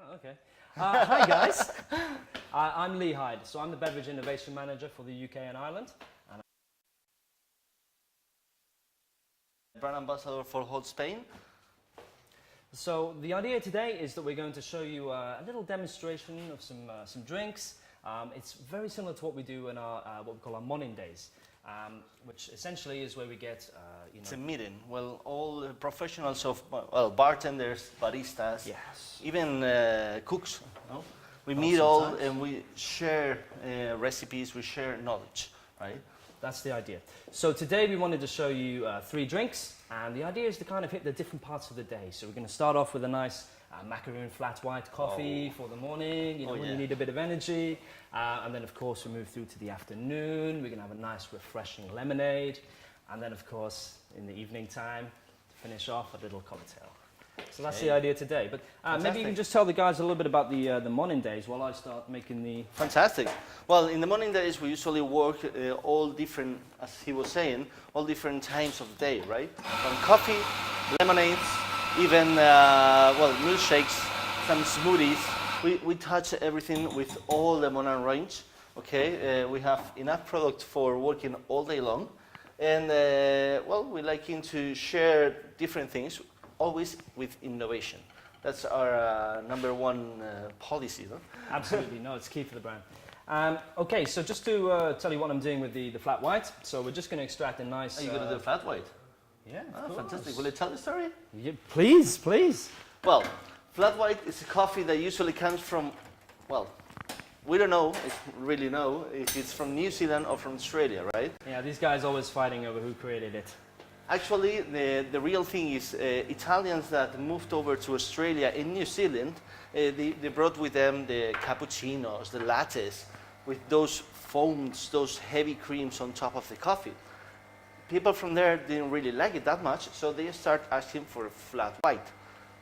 Oh, okay. Hi guys, I'm Lee Hyde, so I'm the Beverage Innovation Manager for the UK and Ireland. And Brand ambassador for whole Spain. so the idea today is that we're going to show you a little demonstration of some drinks. It's very similar to what we do in our what we call our MONIN days, which essentially is where we get It's a meeting. Well, all professionals of bartenders, baristas, yes, even cooks. No? We Oh, meet all sometimes. and we share recipes. We share knowledge, right? that's the idea. So today we wanted to show you 3 drinks, and the idea is to kind of hit the different parts of the day. So we're going to start off with a nice macaroon flat white coffee for the morning, when you need a bit of energy. And then, of course, we move through to the afternoon. We're going to have a nice, refreshing lemonade. And then, of course, in the evening time, to finish off, a little cocktail. So that's the idea today. But maybe you can just tell the guys a little bit about the MONIN days while I start making the... Fantastic. Well, in the morning days, we usually work all different, as he was saying, all different times of the day, right? From coffee, lemonades, even, milkshakes, some smoothies. We touch everything with all the MONIN range, okay? We have enough product for working all day long. And, we like to share different things, always with innovation. That's our number one policy, no? Absolutely, no, it's key for the brand. Okay, so just to tell you what I'm doing with the flat white. So we're just going to extract a nice... Are you going to do flat white? Yeah, Oh, fantastic. Will you tell the story? Yeah, please, please. Well, flat white is a coffee that usually comes from, we don't know, really know, if it's from New Zealand or from Australia, right? Yeah, these guys always fighting over who created it. Actually, the real thing is Italians that moved over to Australia and New Zealand, they brought with them the cappuccinos, the lattes, with those foams, those heavy creams on top of the coffee. People from there didn't really like it that much, so they start asking for a flat white.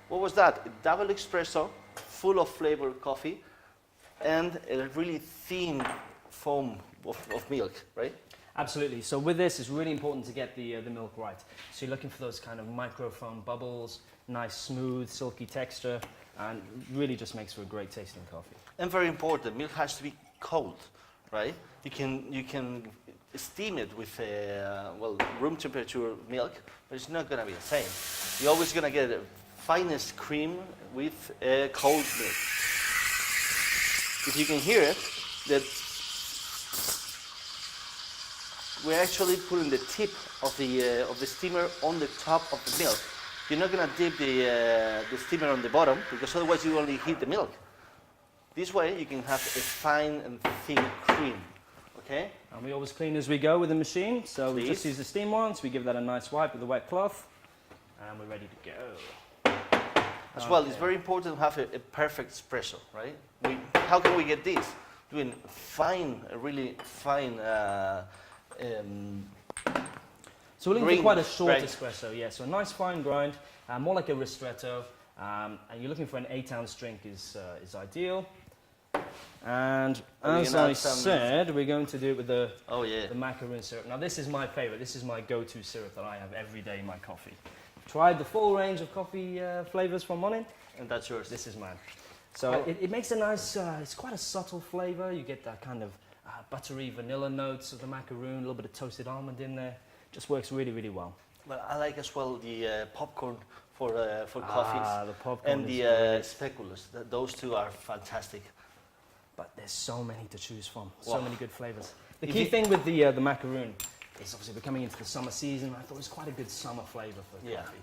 What was that? A double espresso, full of flavor coffee, and a really thin foam of milk, right? Absolutely. So with this, it's really important to get the milk right. So you're looking for those kind of microfoam bubbles, nice, smooth, silky texture, and really just makes for a great tasting coffee. And very important, milk has to be cold, right? You can steam it with room temperature milk, but it's not going to be the same. You're always going to get the finest cream with cold milk. If you can hear it, that we're actually putting the tip of the steamer on the top of the milk. You're not going to dip the steamer on the bottom, because otherwise you only heat the milk. This way you can have a fine and thin cream. Okay? And we always clean as we go with the machine. So we just Please. use the steam once, we give that a nice wipe with a wet cloth, and we're ready to go. As well, it's very important to have a perfect espresso, right? How can we get this? Doing fine, really fine. So we're looking Green, for quite a short right. espresso, yeah. So a nice fine grind, more like a ristretto, and you're looking for an 8-ounce drink is ideal. And as I said, we're going to do it with the macaroon syrup. Now this is my favorite. This is my go-to syrup that I have every day in my coffee. I've tried the full range of coffee flavors from MONIN. And that's yours. This is mine. So it makes a nice, it's quite a subtle flavor. You get that kind of buttery vanilla notes of the macaroon, a little bit of toasted almond in there. Just works really, really well. Well, I like as well the popcorn for coffees. The popcorn and is the great. speculoos. Those two are fantastic. But there's so many to choose from, so Wow. many good flavors. The key thing with the macaroon is obviously we're coming into the summer season. I thought it was quite a good summer flavor for coffee.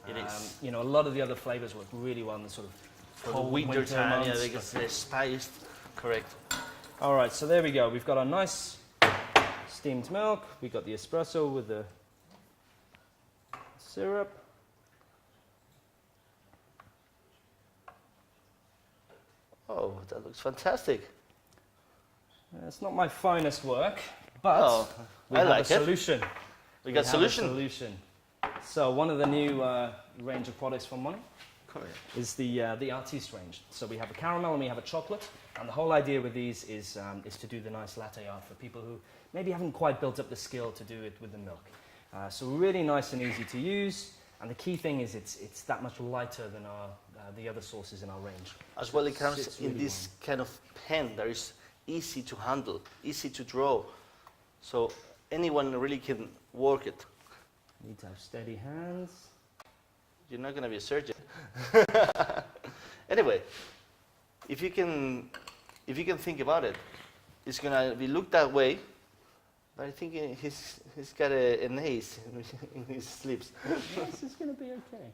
It is. You know, a lot of the other flavors work really well in the sort of For cold the winter time, months. because they're spiced. Correct. All right, so there we go. We've got our nice steamed milk. We've got the espresso with the syrup. Oh, that looks fantastic. It's not my finest work, but we I have like a it. solution. We got have a solution. solution. So one of the new range of products from MONIN Correct. is the artiste range. So we have a caramel and we have a chocolate, and the whole idea with these is to do the nice latte art for people who maybe haven't quite built up the skill to do it with the milk. So really nice and easy to use, and the key thing is it's that much lighter than our the other sauces in our range. As well, it comes Sits in really this kind of pen that is easy to handle, easy to draw. So anyone really can work it. You need to have steady hands. You're not going to be a surgeon. Anyway, if you can think about it, it's going to be look that way. But I think he's got an ace in his sleeves. This is going to be okay.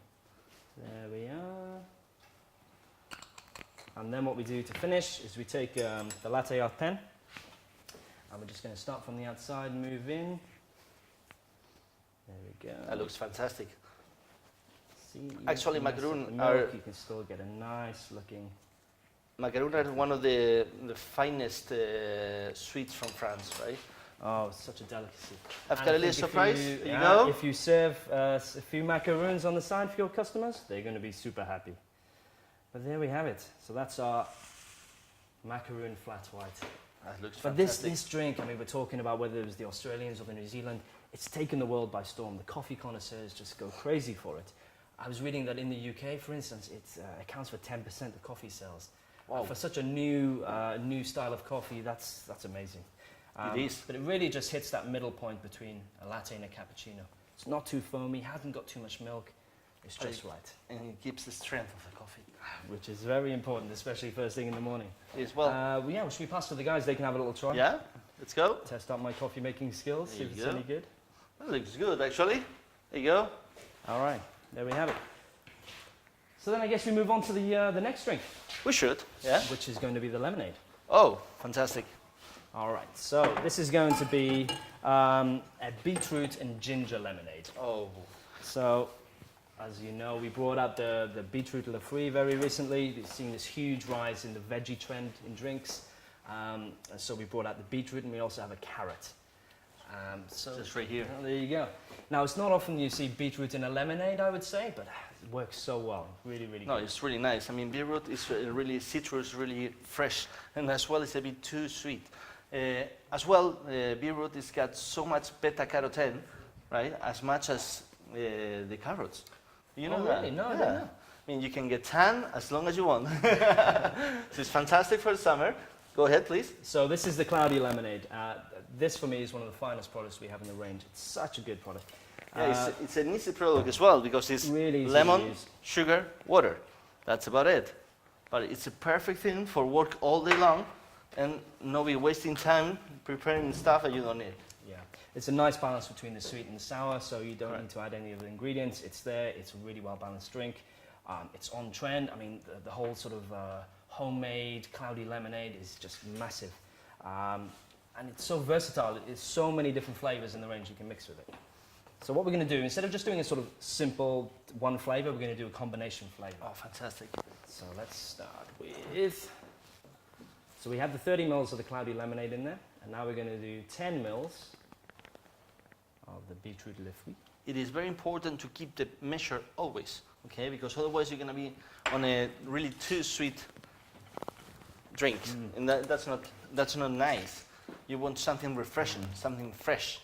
There we are. And then what we do to finish is we take the latte art pen, and we're just going to start from the outside, move in. There we go. That looks fantastic. See, Actually, mess up macaroon the milk, you can still get a nice looking. Macaroon are one of the finest sweets from France, right? Oh, it's such a delicacy. I've And got I a little think if surprise. you- There you go. If you serve a few macaroons on the side for your customers, they're going to be super happy. But there we have it. So that's our macaroon flat white. That looks But fantastic. this drink, I mean, we're talking about whether it was the Australians or the New Zealand, it's taken the world by storm. The coffee connoisseurs just go crazy for it. I was reading that in the UK, for instance, it accounts for 10% of coffee sales. Wow. For such a new style of coffee, that's amazing. It is. But it really just hits that middle point between a latte and a cappuccino. It's not too foamy, hasn't got too much milk. It's just right. And it keeps the strength of the coffee. Which is very important, especially first thing in the morning. Yes, well. Yeah, should we pass to the guys? They can have a little try. Yeah, let's go. Test out my coffee making skills, see There if you it's go. any good. That looks good, actually. There you go. All right, there we have it. So then I guess we move on to the next drink, We should. Yeah. which is going to be the lemonade. Oh, fantastic. All right, so this is going to be a beetroot and ginger lemonade. Oh, So, as you know, we brought out the beetroot Le Fruit very recently. We've seen this huge rise in the veggie trend in drinks. So we brought out the beetroot, and we also have a carrot. So just right here. well, there you go. Now, it's not often you see beetroot in a lemonade, I would say, but it works so well. Really, really No, good. it's really nice. I mean, beetroot is really citrus, really fresh, and as well, it's a bit too sweet. As well, beetroot has got so much beta-carotene, right? As much as the carrots. You know Oh, that? really? No, I yeah. didn't know. I mean, you can get tan as long as you want. So it's fantastic for the summer. Go ahead, please. So this is the cloudy lemonade. This, for me, is one of the finest products we have in the range. It's such a good product. Yeah, it's an easy product as well because it's Really easy to lemon, use. sugar, water. That's about it. But it's a perfect thing for work all day long and not be wasting time preparing stuff that you don't need. Yeah, it's a nice balance between the sweet and the sour, so you don't Right. need to add any of the ingredients. It's there. It's a really well-balanced drink. It's on trend. I mean, the whole sort of homemade cloudy lemonade is just massive. And it's so versatile. There's so many different flavors in the range you can mix with it. So what we're going to do, instead of just doing a sort of simple one flavor, we're going to do a combination flavor. Oh, fantastic. So let's start with... So we have the 30 mils of the cloudy lemonade in there, and now we're going to do 10 mils of the beetroot le fruit. It is very important to keep the measure always, okay? Because otherwise you're going to be on a really too sweet drink, and that's not nice. You want something refreshing, something fresh.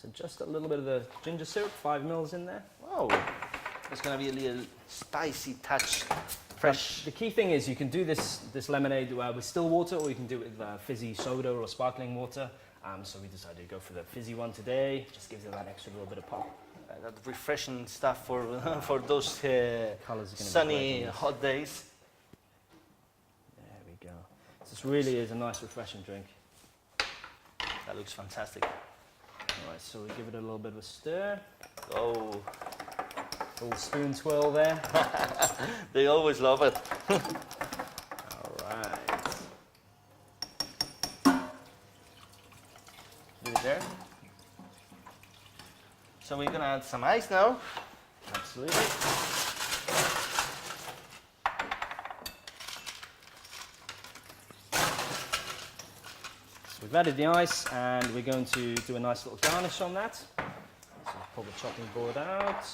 So just a little bit of the ginger syrup, 5 mils in there. Oh, it's going to be a little spicy touch, fresh. The key thing is you can do this lemonade with still water, or you can do it with fizzy soda or sparkling water. So we decided to go for the fizzy one today. Just gives it that extra little bit of pop. That refreshing stuff for for those Colours are gonna be sunny, great on this. hot days. There we go. So this really is a nice, refreshing drink. That looks fantastic. All right, so we give it a little bit of a stir. Oh, Little spoon twirl there. they always love it. All right. Leave it there. So we're gonna add some ice now. Absolutely. So we've added the ice, and we're going to do a nice little garnish on that. So pull the chopping board out.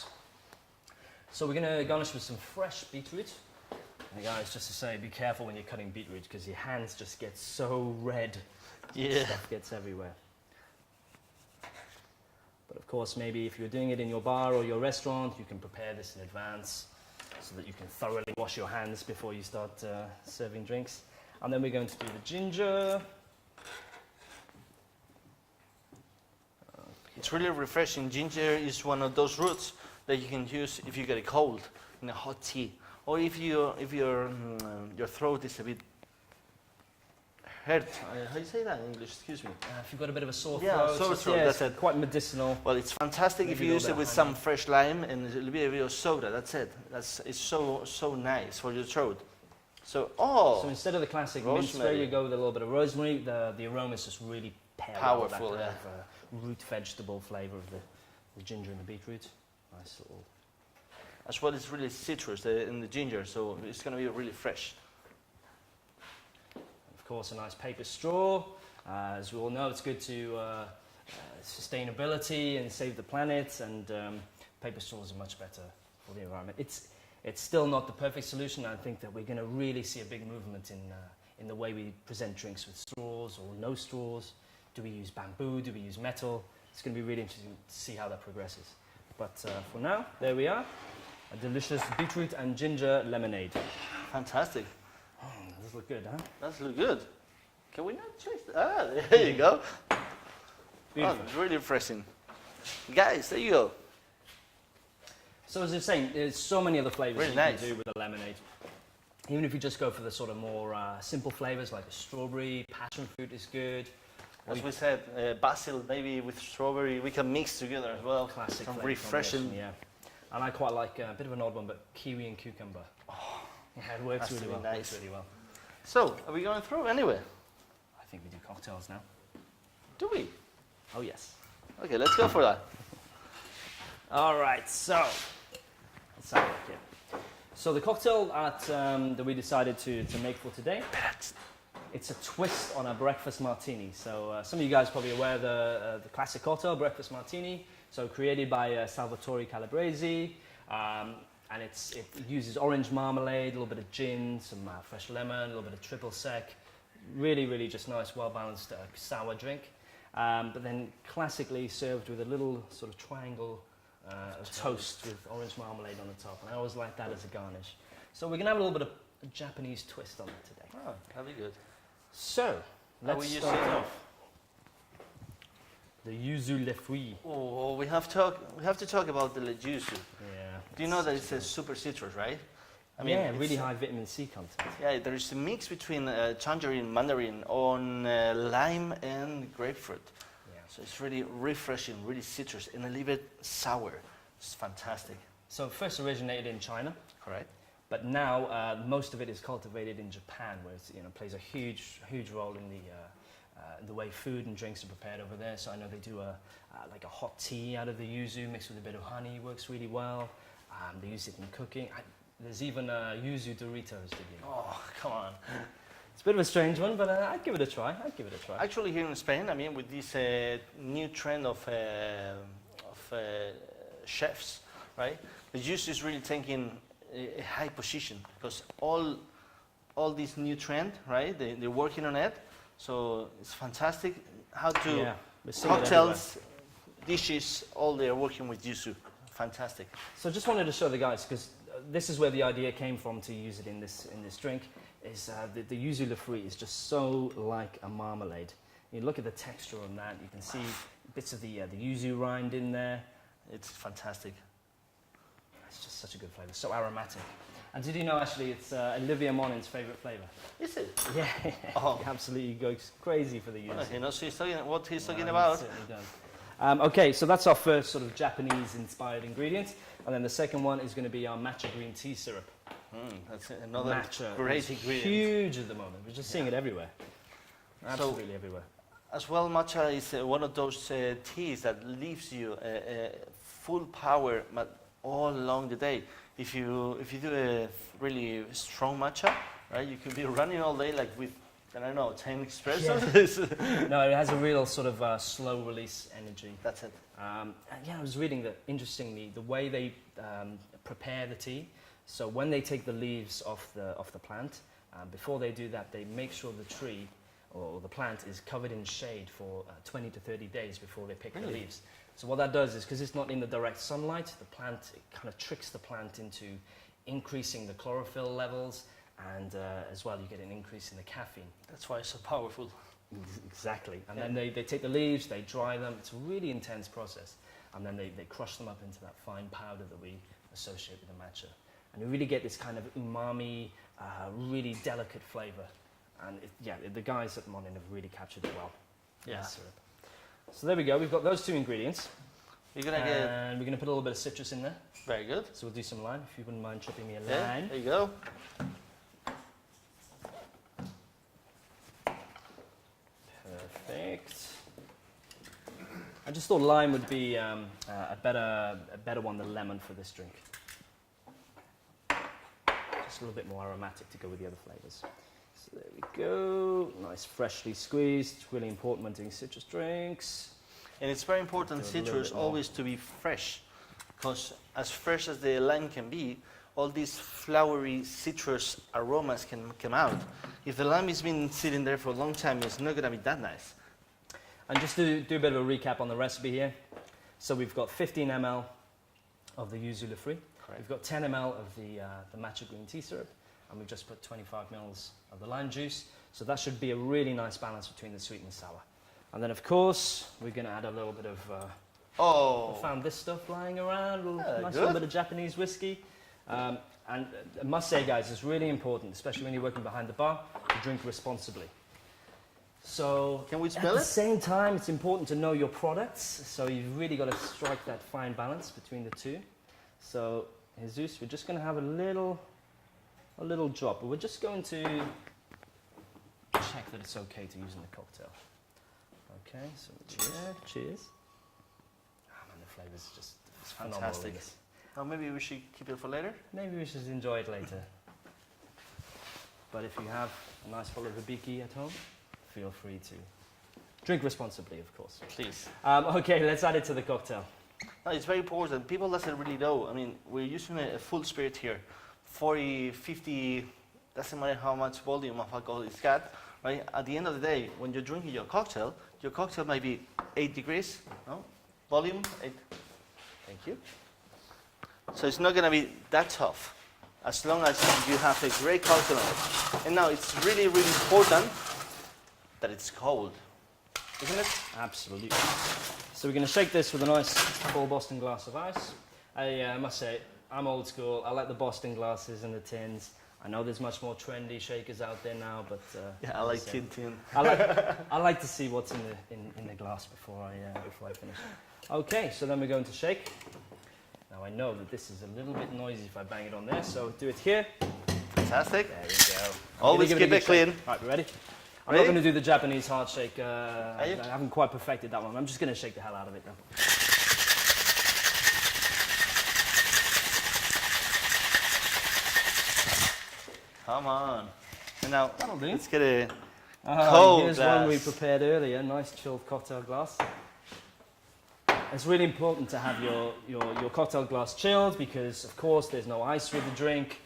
So we're going to garnish with some fresh beetroot. And guys, just to say, be careful when you're cutting beetroot because your hands just get so red. Yeah. Stuff gets everywhere. But of course, maybe if you're doing it in your bar or your restaurant, you can prepare this in advance. so that you can thoroughly wash your hands before you start serving drinks. And then we're going to do the ginger. It's really refreshing. Ginger is one of those roots that you can use if you get a cold in a hot tea, or if your throat is a bit hurt. How do you say that in English? Excuse me. If you've got a bit of a sore throat, yeah, sore throat. Yeah, that's it. Quite medicinal. Well, it's fantastic if you use it with some fresh lime and a little bit of soda. That's it. It's so nice for your throat. So instead of the classic mint spray, you go with a little bit of rosemary. The aroma is just really powerful. That kind of, root vegetable flavour of the ginger and the beetroot. Nice little. As well, it's really citrus in the ginger, so it's going to be really fresh. Of course, a nice paper straw. As we all know, it's good to sustainability and save the planet, and paper straws are much better for the environment. It's still not the perfect solution. I think that we're going to really see a big movement in the way we present drinks with straws or no straws. Do we use bamboo? Do we use metal? It's going to be really interesting to see how that progresses. But for now, there we are. A delicious beetroot and ginger lemonade. Fantastic. Oh, does look good, huh? Does look good. Can we not taste it? Ah, there you go. Beautiful. Oh, it's really refreshing. Guys, there you go. So as I was saying, there's so many other flavours Really you nice. can do with a lemonade. Even if you just go for the sort of more simple flavours like a strawberry, passion fruit is good. As we said, basil maybe with strawberry, we can mix together as well. Classic Some flavour refreshing. combination, yeah. And I quite like a bit of an odd one, but kiwi and cucumber. Oh, Yeah, it works has to really be well. nice. Works really well. So, are we going through anyway? I think we do cocktails now. Do we? Oh yes. Okay, let's go for that. All right, so let's have a look here. So the cocktail that we decided to make for today, it's a twist on a breakfast martini. So some of you guys are probably aware of the classic cocktail, breakfast martini. So created by Salvatore Calabrese, and it uses orange marmalade, a little bit of gin, some fresh lemon, a little bit of triple sec. Really, really just nice, well-balanced sour drink. But then classically served with a little sort of triangle of toast with orange marmalade on the top. And I always like that as a garnish. So we're going to have a little bit of a Japanese twist on it today. Oh, that'll be good. So, let's start off. The yuzu le fruit. Oh, we have to talk about the yuzu. Yeah. Do you know that it's a super citrus, right? I mean, yeah, really high vitamin C content. Yeah, there is a mix between tangerine, mandarin, on lime and grapefruit. Yeah. So it's really refreshing, really citrus, and a little bit sour. It's fantastic. So it first originated in China. Correct. But now most of it is cultivated in Japan, where it plays a huge role in the way food and drinks are prepared over there. So I know they do like a hot tea out of the yuzu mixed with a bit of honey, works really well. They use it in cooking. There's even yuzu Doritos. Oh, come on. It's a bit of a strange one, but I'd give it a try. Actually, here in Spain, I mean, with this new trend of chefs, right? The yuzu is really taking a high position because all these new trend, right? They're working on it, so it's fantastic. How to cocktails, dishes, all they're working with yuzu. Fantastic. So just wanted to show the guys because this is where the idea came from to use it in this drink. Is the yuzu le fruit is just so like a marmalade. You look at the texture on that. You can see bits of the yuzu rind in there. It's fantastic. It's just such a good flavour, so aromatic. And did you know actually it's Olivia Monin's favourite flavour? Is it? Yeah, oh. He absolutely goes crazy for the yuzu. Well, he knows what he's talking about. He certainly does. Okay, so that's our first sort of Japanese-inspired ingredient. And then the second one is going to be our matcha green tea syrup. That's another matcha great ingredient. Huge at the moment. We're just seeing it everywhere. Absolutely everywhere. As well, matcha is one of those teas that leaves you full power all along the day. If you do a really strong matcha, right, you could be running all day like with, I don't know, 10 espressos. Yeah. No, it has a real sort of slow release energy. That's it. And yeah, I was reading that, interestingly, the way they prepare the tea. So when they take the leaves off the plant, before they do that, they make sure the tree or the plant is covered in shade for 20 to 30 days before they pick the leaves. So what that does is, because it's not in the direct sunlight, it kind of tricks the plant into increasing the chlorophyll levels, and as well you get an increase in the caffeine. That's why it's so powerful. Exactly. And then they take the leaves, they dry them. It's a really intense process. And then they crush them up into that fine powder that we associate with the matcha. And you really get this kind of umami, really delicate flavor. And the guys at MONIN have really captured it well. Yeah. Syrup. So there we go. We've got those two ingredients. We're gonna and we're going to put a little bit of citrus in there. Very good. So we'll do some lime, if you wouldn't mind chipping me a Yeah, lime. there you go. Perfect. I just thought lime would be a better one than lemon for this drink. Just a little bit more aromatic to go with the other flavors. So there we go. Nice freshly squeezed. It's really important when doing citrus drinks. And it's very important, citrus, always to be fresh. Because as fresh as the lime can be, all these flowery citrus aromas can come out. If the lime has been sitting there for a long time, it's not going to be that nice. And just to do a bit of a recap on the recipe here. So we've got 15 ml of the yuzu free. We've got 10 ml of the matcha green tea syrup. And we've just put 25 ml of the lime juice. So that should be a really nice balance between the sweet and the sour. And then, of course, we're going to add a little bit of... I found this stuff lying around, a nice little bit of Japanese whiskey. And I must say, guys, it's really important, especially when you're working behind the bar, to drink responsibly. So, can we smell at the same time, it's important to know your products. So you've really got to strike that fine balance between the two. So, Jesus, we're just going to have a little drop. But we're just going to check that it's okay to use in the cocktail. Okay, so cheers. Ah, man, the flavor's just fantastic. Oh, maybe we should keep it for later? Maybe we should enjoy it later. But if you have a nice bottle of Hibiki at home, feel free to drink responsibly, of course. Please. Okay, let's add it to the cocktail. No, it's very important. People doesn't really know. I mean, we're using a full spirit here. 40, 50, doesn't matter how much volume of alcohol it's got. Right? At the end of the day, when you're drinking your cocktail might be 8 degrees, no? Volume, 8. Thank you. So it's not going to be that tough, as long as you have a great cocktail on it. And now it's really, really important that it's cold, isn't it? Absolutely. So we're going to shake this with a nice full Boston glass of ice. I must say, I'm old school. I like the Boston glasses and the tins. I know there's much more trendy shakers out there now, but yeah, I like tin. I like to see what's in the glass before I finish. Okay, so then we're going to shake. Now I know that this is a little bit noisy if I bang it on there, so do it here. Fantastic. There you go. Always keep it clean. All right, we ready? I'm not going to do the Japanese hard shake. I haven't quite perfected that one. I'm just going to shake the hell out of it now. Come on. And now, let's get a here's glass. one we prepared earlier, nice chilled cocktail glass. It's really important to have your cocktail glass chilled because, of course, there's no ice with the drink.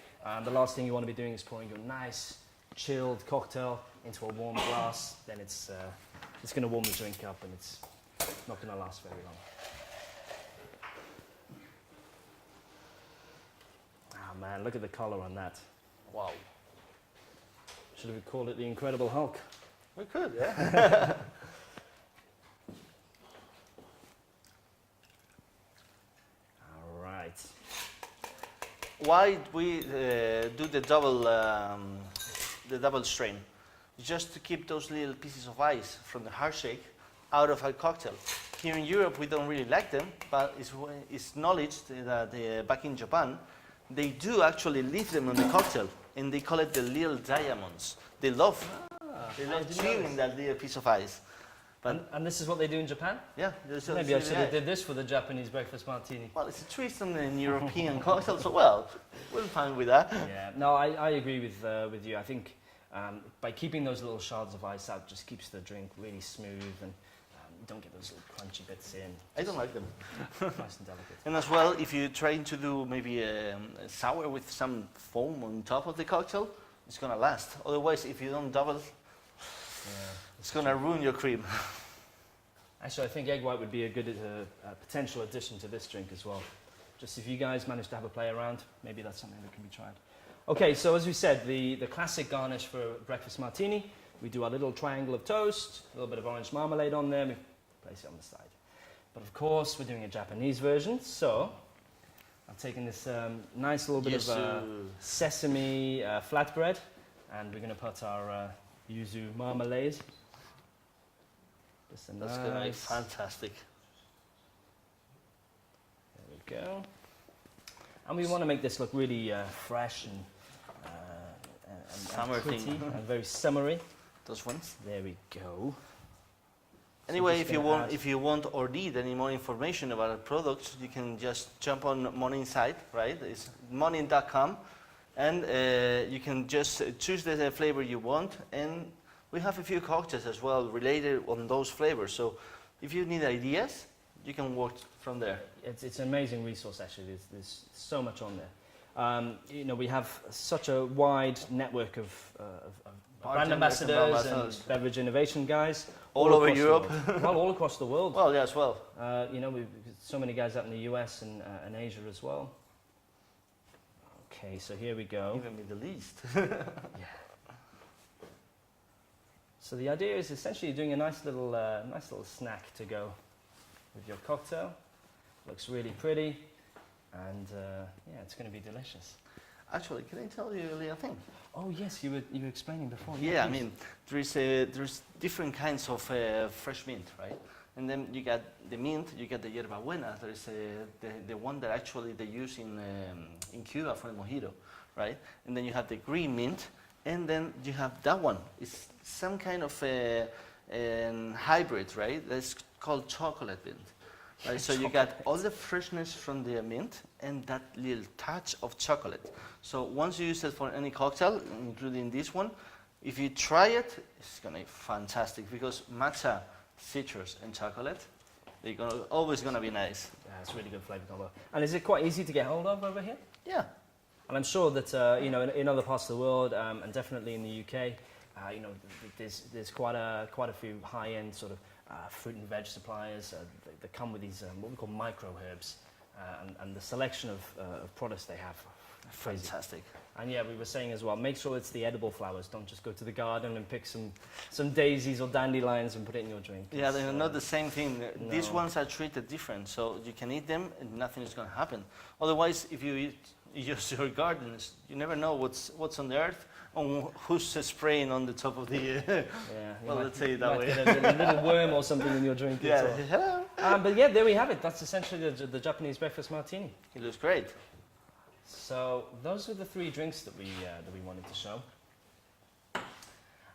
The last thing you want to be doing is pouring your nice chilled cocktail into a warm glass. Then it's going to warm the drink up and it's not going to last very long. Oh man, look at the color on that. Wow. Should we call it the Incredible Hulk? We could, yeah. All right. Why we do the double strain? Just to keep those little pieces of ice from the hard shake out of our cocktail. Here in Europe, we don't really like them, but it's knowledge that back in Japan, they do actually leave them on the cocktail, and they call it the little diamonds. They love chewing that little piece of ice. But and this is what they do in Japan? Yeah. Maybe I should have did this for the Japanese breakfast martini. Well, it's a twist on the European cocktail, so well, we're fine with that. Yeah, no, I agree with you. I think by keeping those little shards of ice out just keeps the drink really smooth and you don't get those little crunchy bits in. I don't like them. Nice and delicate. And as well, if you're trying to do maybe a sour with some foam on top of the cocktail, it's going to last. Otherwise, if you don't double, it's going to ruin your cream. Actually, I think egg white would be a good potential addition to this drink as well. just if you guys manage to have a play around, maybe that's something that can be tried. Okay, so as we said, the classic garnish for breakfast martini, we do our little triangle of toast, a little bit of orange marmalade on there, we place it on the side. But of course, we're doing a Japanese version, so I've taken this nice little bit of sesame flatbread, and we're going to put our yuzu marmalade. That's going to be fantastic. There we go. And we want to make this look really fresh and pretty and very summery. Those ones. There we go. Anyway, if you want or need any more information about our products, you can just jump on MONIN site, right? It's monin.com, and you can just choose the flavor you want, and we have a few cocktails as well related on those flavors. So if you need ideas, you can work from there. It's an amazing resource, actually. There's so much on there. You know, we have such a wide network of brand ambassadors and beverage innovation guys. All over Europe. Well, all across the world. Well, yeah, as well. You know, we've so many guys out in the US and Asia as well. Okay, so here we go. Even Middle East. Yeah. So the idea is essentially doing a nice little snack to go with your cocktail. Looks really pretty, and yeah, it's going to be delicious. Actually, can I tell you a little thing? Oh yes, you were explaining before. Yeah, I mean, there's different kinds of fresh mint, right? And then you got the mint, you get the yerba buena. There's the one that actually they use in Cuba for the mojito, right? And then you have the green mint, and then you have that one. It's some kind of hybrid, right? That's called chocolate mint. Right, so you got all the freshness from the mint and that little touch of chocolate. So once you use it for any cocktail, including this one, if you try it, it's gonna be fantastic because matcha, citrus, and chocolate, they're always gonna be nice. Yeah, it's really good flavor combo. And is it quite easy to get hold of over here? Yeah. And I'm sure that you know, in other parts of the world, and definitely in the UK, you know, there's quite a few high-end sort of fruit and veg suppliers that come with these what we call micro herbs, and the selection of products they have. Crazy. Fantastic. And yeah, we were saying as well, make sure it's the edible flowers. Don't just go to the garden and pick some daisies or dandelions and put it in your drink. Yeah, they're not the same thing. No. These ones are treated different, so you can eat them and nothing is going to happen. Otherwise, if you use your gardens, you never know what's on the earth or who's spraying on the top of the... Yeah, well, let's say it that way. Get a little worm or something in your drink. Yeah. But yeah, there we have it. That's essentially the Japanese breakfast martini. It looks great. So those are the three drinks that we wanted to show.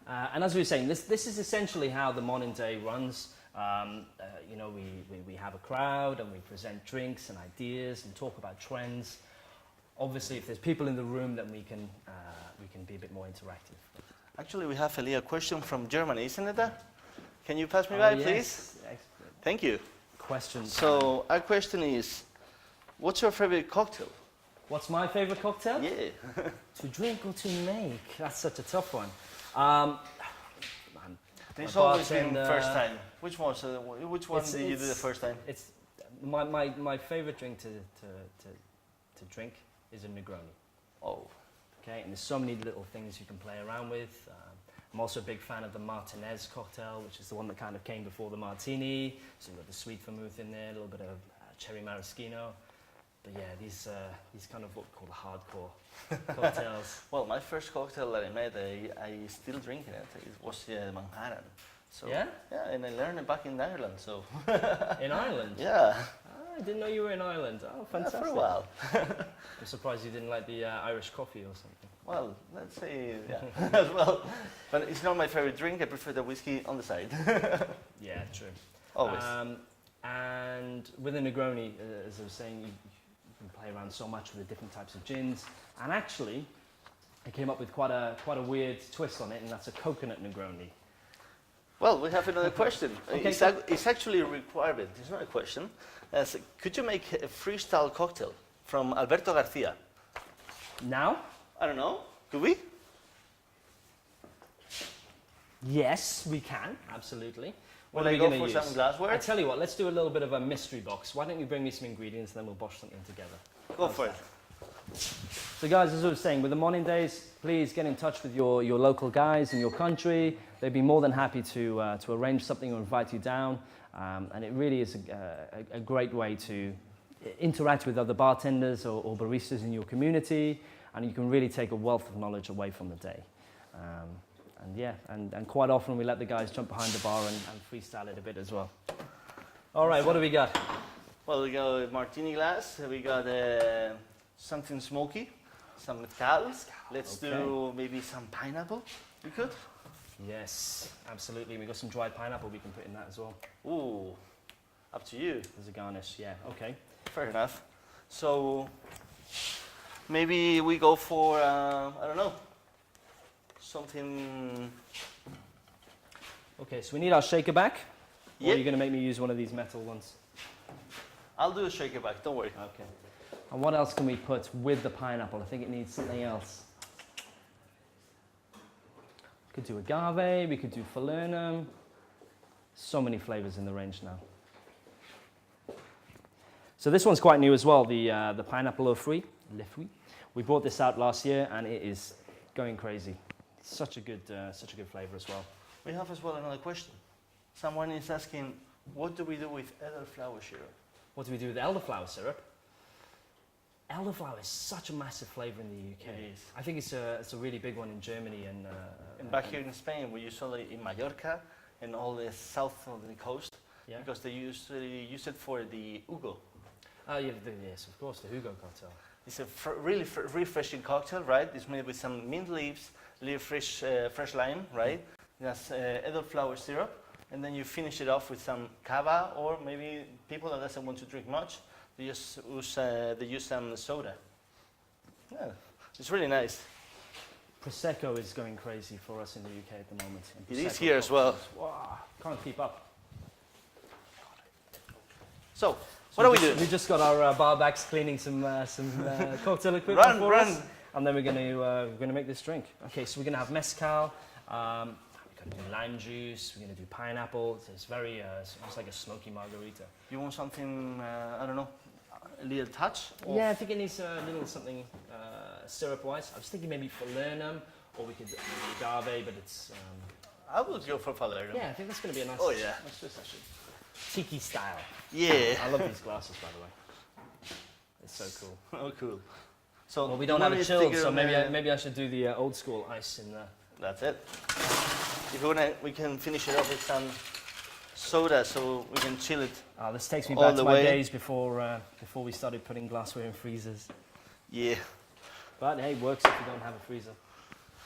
And as we were saying, this is essentially how the MONIN day runs. You know, we have a crowd and we present drinks and ideas and talk about trends. Obviously, if there's people in the room, then we can be a bit more interactive. Actually, we have a little question from Germany, isn't it? Can you pass me by, yes. please? Excellent. Thank you. Questions. So our question is, what's your favorite cocktail? What's my favorite cocktail? Yeah. To drink or to make? That's such a tough one. It's always been first time. Which one did you do the first time? It's my favorite drink to drink is a Negroni. Oh. Okay, and there's so many little things you can play around with. I'm also a big fan of the Martinez cocktail, which is the one that kind of came before the Martini. So you've got the sweet vermouth in there, a little bit of cherry maraschino. But yeah, these kind of what we call the hardcore cocktails. Well, my first cocktail that I made, I still drink it. It was Manhattan. So, yeah? Yeah, and I learned it back in Ireland. So. In Ireland? Yeah. I didn't know you were in Ireland. Oh, fantastic. Yeah, for a while. I'm surprised you didn't like the Irish coffee or something. Well, let's say, yeah, as well. But it's not my favorite drink. I prefer the whiskey on the side. Yeah, true. Always. And with a Negroni, as I was saying, you can play around so much with the different types of gins. And actually, I came up with quite a weird twist on it, and that's a coconut Negroni. Well, we have another question. Okay. It's actually a requirement. It's not a question. Could you make a freestyle cocktail from Alberto Garcia? Now? I don't know. Could we? Yes, we can, absolutely. When I go for some glassware? I tell you what, let's do a little bit of a mystery box. Why don't you bring me some ingredients and then we'll bosh something together. Go for it. So guys, as I was saying, with the MONIN days, please get in touch with your local guys in your country. They'd be more than happy to arrange something or invite you down. And it really is a great way to interact with other bartenders or baristas in your community, and you can really take a wealth of knowledge away from the day. And quite often we let the guys jump behind the bar and freestyle it a bit as well. All right, what do we got? Well, we got a martini glass, we got something smoky, some mezcal. Let's do maybe some pineapple, we could? Yes, absolutely. We got some dried pineapple we can put in that as well. Ooh, up to you. As a garnish, yeah, okay. Fair enough. So maybe we go for, I don't know, something. Okay, so we need our shaker back. Or Yep. are you going to make me use one of these metal ones? I'll do a shaker back, don't worry. Okay. And what else can we put with the pineapple? I think it needs something else. We could do agave, we could do falernum. So many flavors in the range now. So this one's quite new as well, the pineapple au fruit, le fruit. We brought this out last year and it is going crazy. It's such a good flavor as well. We have as well another question. Someone is asking, what do we do with elderflower syrup? What do we do with elderflower syrup? Elderflower is such a massive flavor in the UK. It is. I think it's a really big one in Germany and back here in Spain, we usually in Mallorca and all the south of the coast, yeah. because they usually use it for the Hugo. Oh yeah, yes, of course, the Hugo cocktail. It's a really refreshing cocktail, right? It's made with some mint leaves, fresh lime, right? That's elderflower syrup, and then you finish it off with some cava, or maybe people that doesn't want to drink much, they just use some soda. Yeah, it's really nice. Prosecco is going crazy for us in the UK at the moment. It is here as well. Wow, can't keep up. So what are we doing? We just got our bar backs cleaning some cocktail equipment for Run! us, and then we're going to make this drink. Okay, so we're going to have mezcal. We're going to do lime juice. We're going to do pineapple. It's very it's almost like a smoky margarita. You want something? I don't know, a little touch? Yeah, I think it needs a little something syrup-wise. I was thinking maybe falernum, or we could do agave, but it's. I would go for falernum. Yeah, I think that's going to be a nice. Oh yeah. Nice twist actually. Tiki style. Yeah. I love these glasses, by the way. It's so cool. Oh, cool. So Well, we don't have it chilled, so maybe I should do the old school ice in there. That's it. If you wanna, we can finish it off with some soda, so we can chill it. This takes me all back the to my way. days before we started putting glassware in freezers. Yeah. But hey, it works if you don't have a freezer.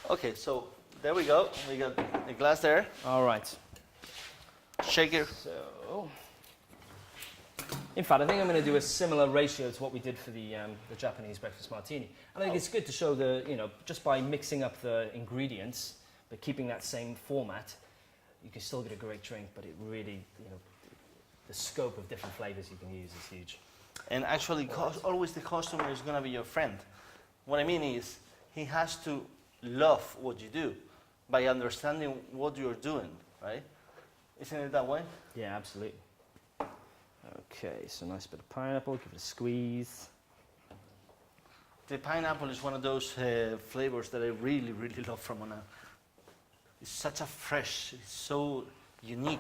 Okay, so there we go. We got the glass there. All right. Shaker. So, in fact, I think I'm going to do a similar ratio to what we did for the Japanese breakfast martini. I think it's good to show just by mixing up the ingredients, but keeping that same format, you can still get a great drink. But it really, the scope of different flavors you can use is huge. And actually, always the customer is gonna be your friend. What I mean is, he has to love what you do by understanding what you're doing, right? Isn't it that way? Yeah, absolutely. Okay, so nice bit of pineapple, give it a squeeze. The pineapple is one of those flavors that I really, really love from Monin. It's such a fresh, it's so unique.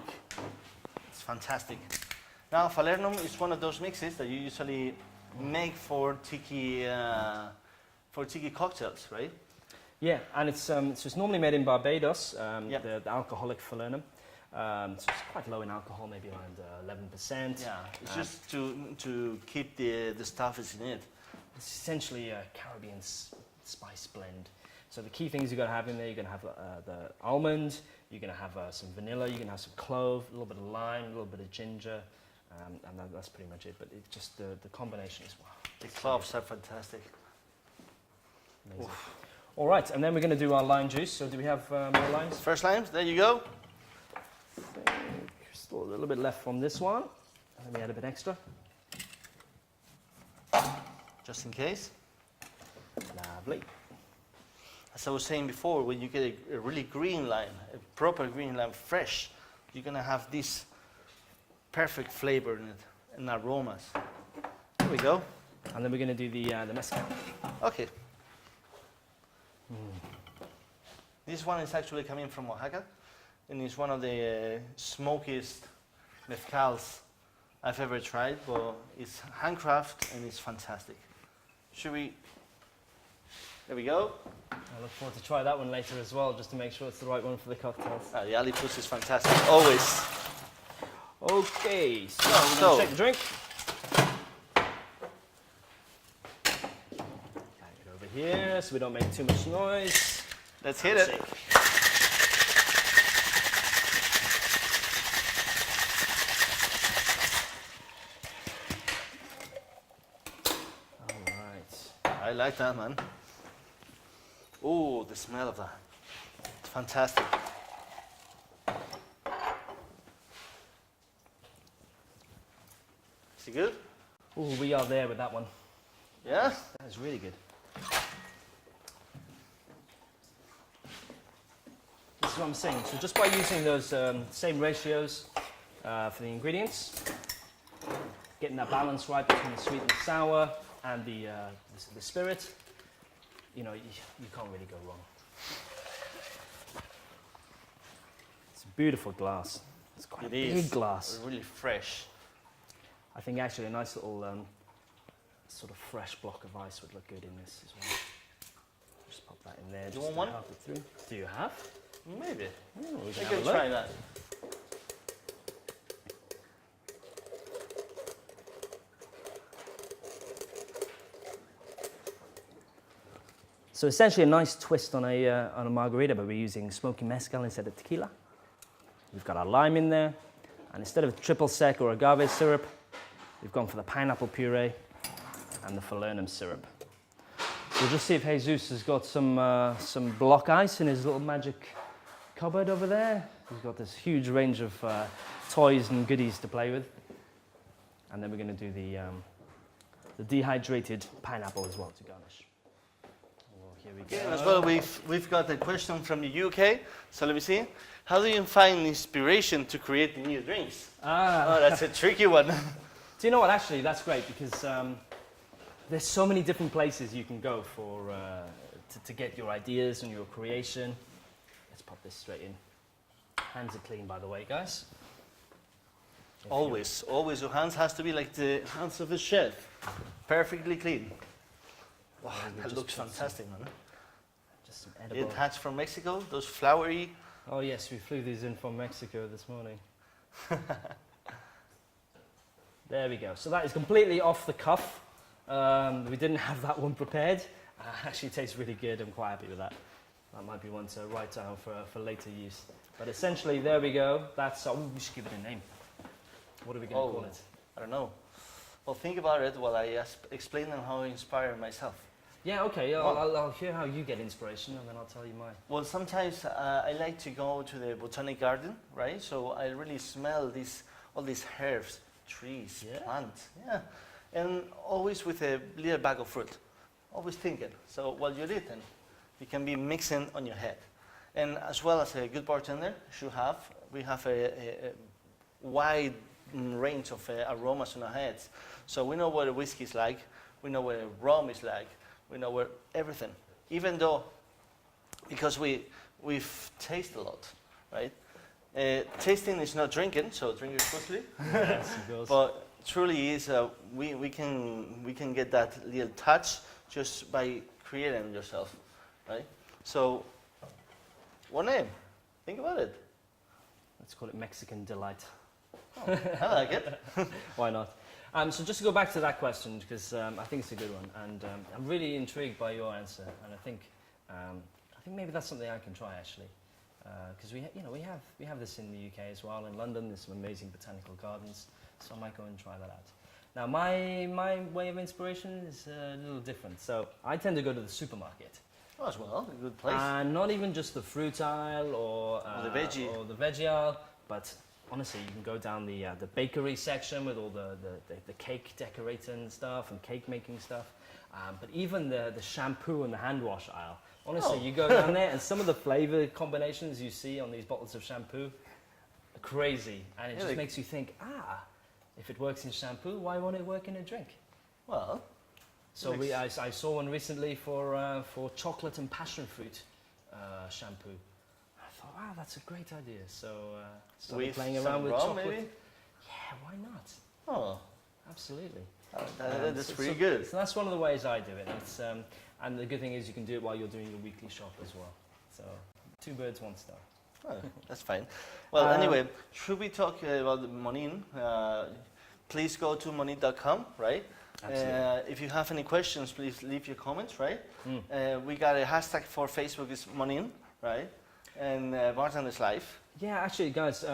It's fantastic. Now, falernum is one of those mixes that you usually make for tiki cocktails, right? Yeah, and it's normally made in Barbados, Yep. the alcoholic falernum. So it's quite low in alcohol, maybe around 11%. Yeah, it's just to keep the stuff is in it. It's essentially a Caribbean spice blend. So the key things you're going to have in there, you're going to have the almond, you're going to have some vanilla, you're going to have some clove, a little bit of lime, a little bit of ginger, and that's pretty much it. But it just the combination is wow. The cloves are fantastic. Amazing. All right, and then we're going to do our lime juice. So do we have more limes? First limes, there you go. I think still a little bit left from this one. Let me add a bit extra. Just in case. Lovely. As I was saying before, when you get a really green lime, a proper green lime, fresh, you're gonna have this perfect flavor in it and aromas. There we go. And then we're going to do the mezcal. Okay. This one is actually coming from Oaxaca, and it's one of the smokiest mezcals I've ever tried, but it's handcraft and it's fantastic. Should we? There we go. I look forward to try that one later as well, just to make sure it's the right one for the cocktails. The Alipus is fantastic, always. Okay, so we're going to check the drink. Hang it over here so we don't make too much noise. Let's hit it. All right. I like that, man. Oh, the smell of that. It's fantastic. Is it good? Oh, we are there with that one. Yeah? That is really good. This is what I'm saying. So just by using those same ratios for the ingredients, getting that balance right between the sweet and the sour and the spirit, you know, you can't really go wrong. It's a beautiful glass. It's quite a big glass. Really fresh. I think actually a nice little sort of fresh block of ice would look good in this as well. Just pop that in there. Do you want one? Help it through. Do you have? Maybe. Oh, we can try that. So essentially a nice twist on a margarita, but we're using smoky mezcal instead of tequila. We've got our lime in there, and instead of triple sec or agave syrup, we've gone for the pineapple puree and the falernum syrup. So we'll just see if Jesus has got some block ice in his little magic cupboard over there. He's got this huge range of toys and goodies to play with. And then we're going to do the dehydrated pineapple as well to garnish. Here we go. Okay, as well, we've got a question from the UK. So let me see. How do you find inspiration to create new drinks? Oh, that's a tricky one. Do you know what? Actually, that's great because there's so many different places you can go for to get your ideas and your creation. Let's pop this straight in. Hands are clean, by the way, guys. Always your hands has to be like the hands of a chef, perfectly clean. Wow, that looks fantastic, man. Just some edible. It hatched from Mexico, those flowery. Oh yes, we flew these in from Mexico this morning. There we go. So that is completely off the cuff. We didn't have that one prepared. Actually tastes really good. I'm quite happy with that. That might be one to write down for later use. But essentially, there we go. That's, we should give it a name. What are we going to call it? I don't know. Well, think about it while I explain them how I inspire myself. Yeah, okay. I'll hear how you get inspiration, and then I'll tell you mine. Well, sometimes I like to go to the botanic garden, right? So I really smell all these herbs, trees, plants, and always with a little bag of fruit. Always thinking. So while you're eating, you can be mixing on your head. And as well as a good bartender should have, we have a wide range of aromas on our heads. So we know what a whiskey is like, we know what a rum is like, we know what everything. Even though, because we've tasted a lot, right? Tasting is not drinking, so drink responsibly. Yes, it goes. But truly is, we can get that little touch just by creating yourself, right? So, what name? Think about it. Let's call it Mexican Delight. Oh, I like it. Why not? So just to go back to that question, because I think it's a good one, and I'm really intrigued by your answer, and I think maybe that's something I can try actually, because we have this in the UK as well. In London, there's some amazing botanical gardens, so I might go and try that out. Now, my way of inspiration is a little different. So I tend to go to the supermarket. Oh, as well, a good place. And not even just the fruit aisle or the veggie aisle, but honestly, you can go down the bakery section with all the cake decorating stuff and cake making stuff. But even the shampoo and the hand wash aisle. Honestly, you go down there and some of the flavor combinations you see on these bottles of shampoo are crazy, and it Yeah, just like- makes you think, if it works in shampoo, why won't it work in a drink? Well, So Makes- I saw one recently for chocolate and passion fruit shampoo. I thought, wow, that's a great idea. So started with playing some around with rum, chocolate. maybe? Yeah, why not? Oh, Absolutely. that's So- pretty so- good. So that's one of the ways I do it. It's, and the good thing is you can do it while you're doing your weekly shop as well. So 2 birds, 1 stone. Oh, that's fine. Well, Um, anyway, should we talk about the MONIN? Please go to monin.com, right? Absolutely. If you have any questions, please leave your comments, right? Mm. We got a hashtag for Facebook is MONIN, right? And Martin is live. Yeah, actually, guys,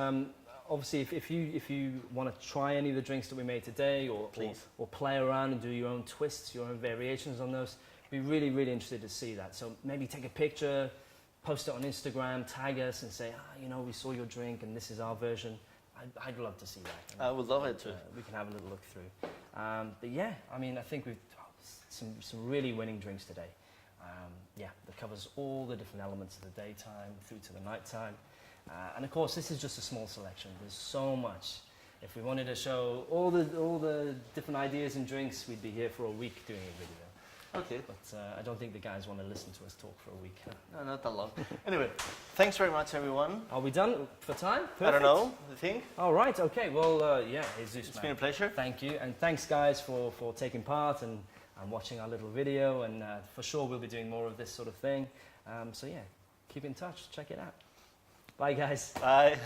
obviously, if you want to try any of the drinks that we made today, Please. or play around and do your own twists, your own variations on those, we'd be really, really interested to see that. So maybe take a picture, post it on Instagram, tag us, and say, we saw your drink, and this is our version. I'd love to see that. I would love it too. We can have a little look through. But yeah, I mean, I think we've some really winning drinks today. That covers all the different elements of the daytime through to the nighttime. And of course, this is just a small selection. There's so much. If we wanted to show all the different ideas and drinks, we'd be here for a week doing a video. Okay. But I don't think the guys want to listen to us talk for a week. No, not that long. Anyway, thanks very much, everyone. Are we done for time? Perfect. I don't know, I think. All right, okay. Well, Jesus, It's man. been a pleasure. Thank you, and thanks guys for taking part and watching our little video, and for sure we'll be doing more of this sort of thing. So yeah, keep in touch, check it out. Bye guys. Bye.